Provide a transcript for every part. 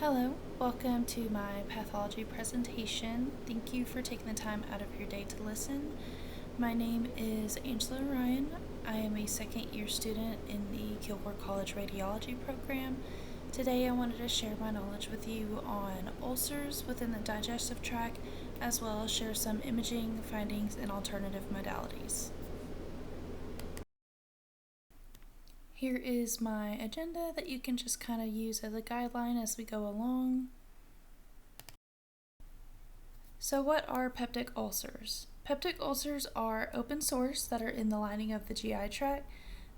Hello, welcome to my pathology presentation. Thank you for taking the time out of your day to listen. My name is Angela Ryan. I am a second year student in the Kilgore College Radiology program. Today I wanted to share my knowledge with you on ulcers within the digestive tract, as well as share some imaging findings and alternative modalities. Here is my agenda that you can just kind of use as a guideline as we go along. So what are peptic ulcers? Peptic ulcers are open sores that are in the lining of the GI tract.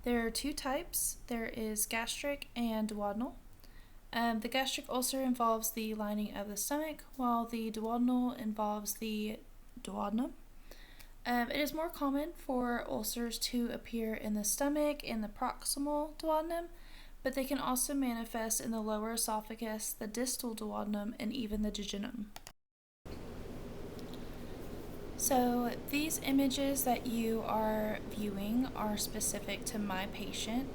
There are two types. There is gastric and duodenal. The gastric ulcer involves the lining of the stomach, while the duodenal involves the duodenum. It is more common for ulcers to appear in the stomach and the proximal duodenum, but they can also manifest in the lower esophagus, the distal duodenum, and even the jejunum. So these images that you are viewing are specific to my patient,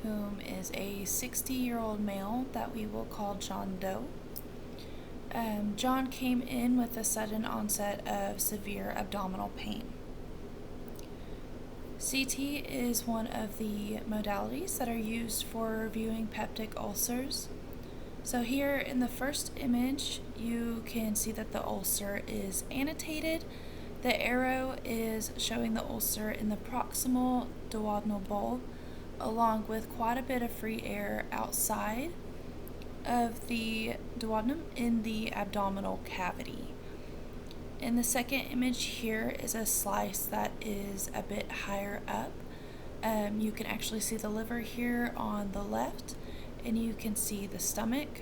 whom is a 60-year-old male that we will call John Doe. John came in with a sudden onset of severe abdominal pain. CT is one of the modalities that are used for viewing peptic ulcers. So here in the first image, you can see that the ulcer is annotated. The arrow is showing the ulcer in the proximal duodenal bowl, along with quite a bit of free air outside of the duodenum in the abdominal cavity. In the second image here is a slice that is a bit higher up. You can actually see the liver here on the left, and you can see the stomach.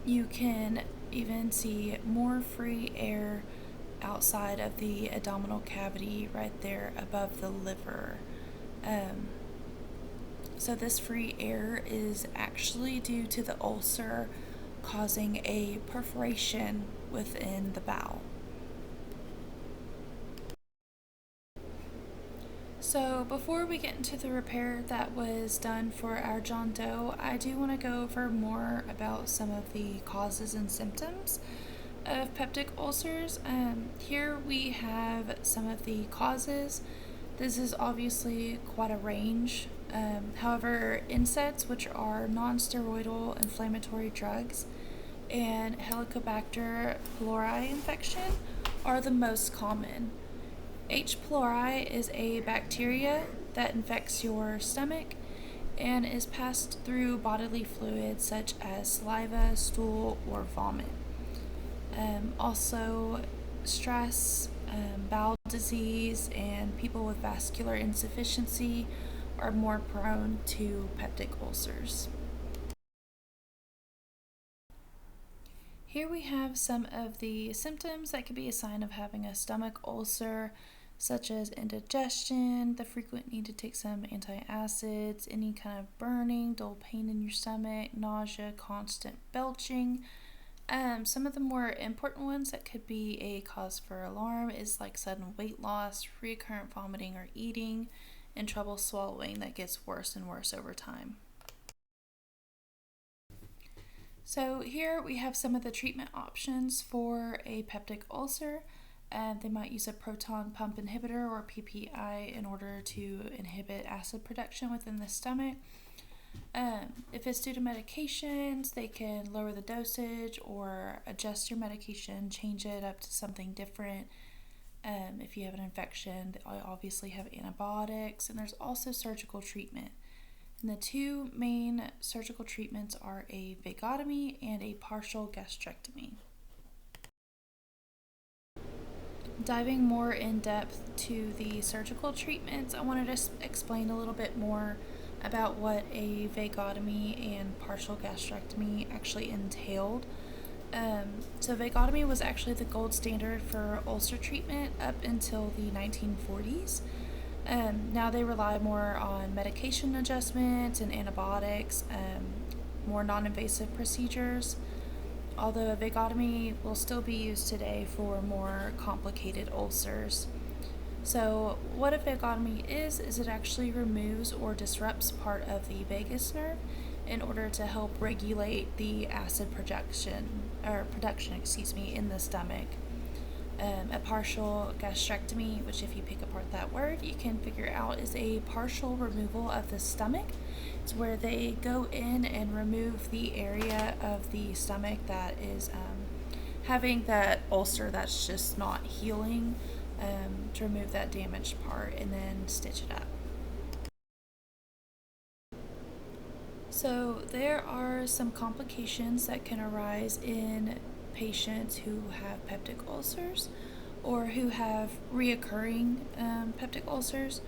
You can even see more free air outside of the abdominal cavity right there above the liver. So this free air is actually due to the ulcer causing a perforation within the bowel. So before we get into the repair that was done for our John Doe, I do want to go over more about some of the causes and symptoms of peptic ulcers. Here we have some of the causes. This is obviously quite a range. However, NSAIDs, which are non-steroidal inflammatory drugs, and Helicobacter pylori infection are the most common. H. pylori is a bacteria that infects your stomach and is passed through bodily fluids such as saliva, stool, or vomit. Also, stress, bowel disease, and people with vascular insufficiency are more prone to peptic ulcers. Here we have some of the symptoms that could be a sign of having a stomach ulcer, such as indigestion, the frequent need to take some antacids, any kind of burning, dull pain in your stomach, nausea, constant belching. Some of the more important ones that could be a cause for alarm is like sudden weight loss, recurrent vomiting or eating, and trouble swallowing that gets worse and worse over time. So here we have some of the treatment options for a peptic ulcer. They might use a proton pump inhibitor or PPI in order to inhibit acid production within the stomach. If it's due to medications, they can lower the dosage or adjust your medication, change it up to something different. If you have an infection, they obviously have antibiotics, and there's also surgical treatment. And the two main surgical treatments are a vagotomy and a partial gastrectomy. Diving more in depth to the surgical treatments, I wanted to explain a little bit more about what a vagotomy and partial gastrectomy actually entailed. So vagotomy was actually the gold standard for ulcer treatment up until the 1940s. Now they rely more on medication adjustments and antibiotics, more non-invasive procedures, although a vagotomy will still be used today for more complicated ulcers. So what a vagotomy is it actually removes or disrupts part of the vagus nerve in order to help regulate the acid production in the stomach. A partial gastrectomy, which if you pick apart that word, you can figure out is a partial removal of the stomach. It's where they go in and remove the area of the stomach that is having that ulcer that's just not healing, to remove that damaged part and then stitch it up. So there are some complications that can arise in patients who have peptic ulcers or who have reoccurring peptic ulcers.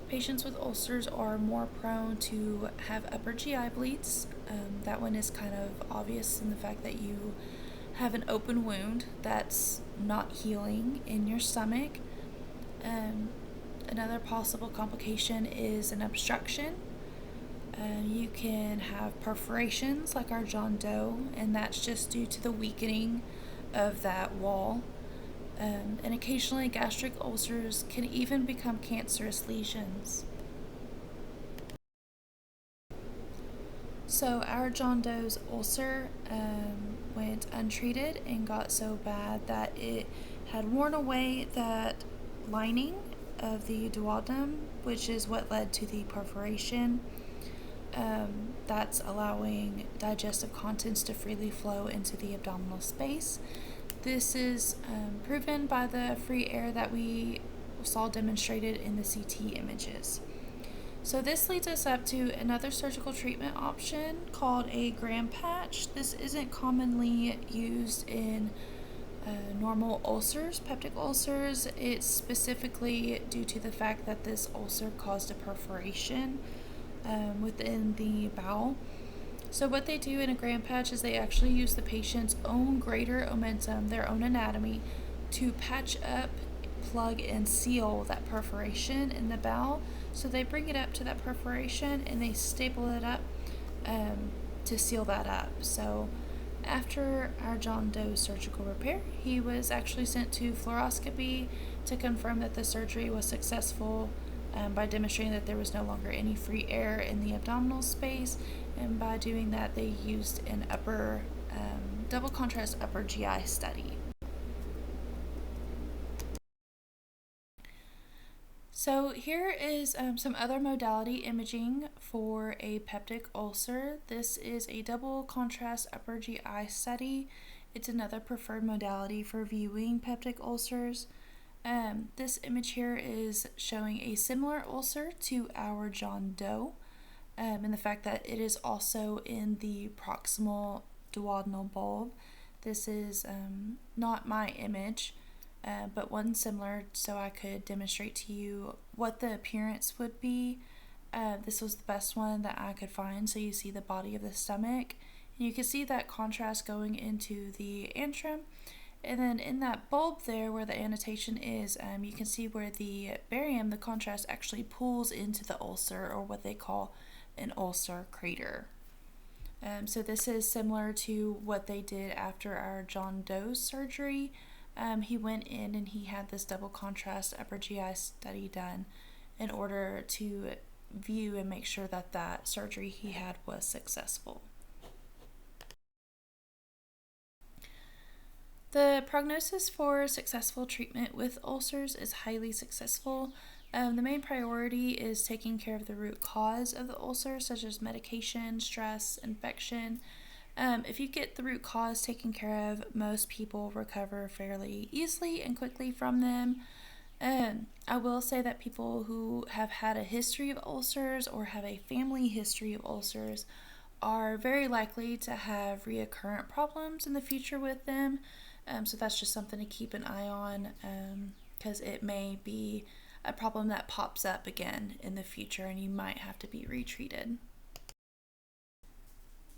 Patients with ulcers are more prone to have upper GI bleeds. That one is kind of obvious in the fact that you have an open wound that's not healing in your stomach. Another possible complication is an obstruction. You can have perforations like our John Doe, and that's just due to the weakening of that wall. And occasionally gastric ulcers can even become cancerous lesions. So our John Doe's ulcer went untreated and got so bad that it had worn away that lining of the duodenum, which is what led to the perforation. That's allowing digestive contents to freely flow into the abdominal space. This is proven by the free air that we saw demonstrated in the CT images. So this leads us up to another surgical treatment option called a gram patch. This isn't commonly used in normal ulcers, peptic ulcers. It's specifically due to the fact that this ulcer caused a perforation within the bowel. So what they do in a gram patch is they actually use the patient's own greater omentum, their own anatomy, to patch up, plug, and seal that perforation in the bowel. So they bring it up to that perforation and they staple it up to seal that up. So after our John Doe surgical repair, he was actually sent to fluoroscopy to confirm that the surgery was successful by demonstrating that there was no longer any free air in the abdominal space, and by doing that they used an double contrast upper GI study. So here is some other modality imaging for a peptic ulcer. This is a double contrast upper GI study. It's another preferred modality for viewing peptic ulcers. This image here is showing a similar ulcer to our John Doe, and the fact that it is also in the proximal duodenal bulb. This is not my image, but one similar, so I could demonstrate to you what the appearance would be. This was the best one that I could find, so you see the body of the stomach, and you can see that contrast going into the antrum. And then in that bulb there where the annotation is, you can see where the barium, the contrast, actually pulls into the ulcer, or what they call an ulcer crater. So this is similar to what they did after our John Doe's surgery. He went in and he had this double contrast upper GI study done in order to view and make sure that that surgery he had was successful. The prognosis for successful treatment with ulcers is highly successful. The main priority is taking care of the root cause of the ulcer, such as medication, stress, infection. If you get the root cause taken care of, most people recover fairly easily and quickly from them. I will say that people who have had a history of ulcers or have a family history of ulcers are very likely to have recurrent problems in the future with them. So that's just something to keep an eye on, because it may be a problem that pops up again in the future and you might have to be retreated.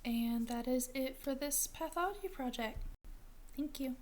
And that is it for this pathology project. Thank you.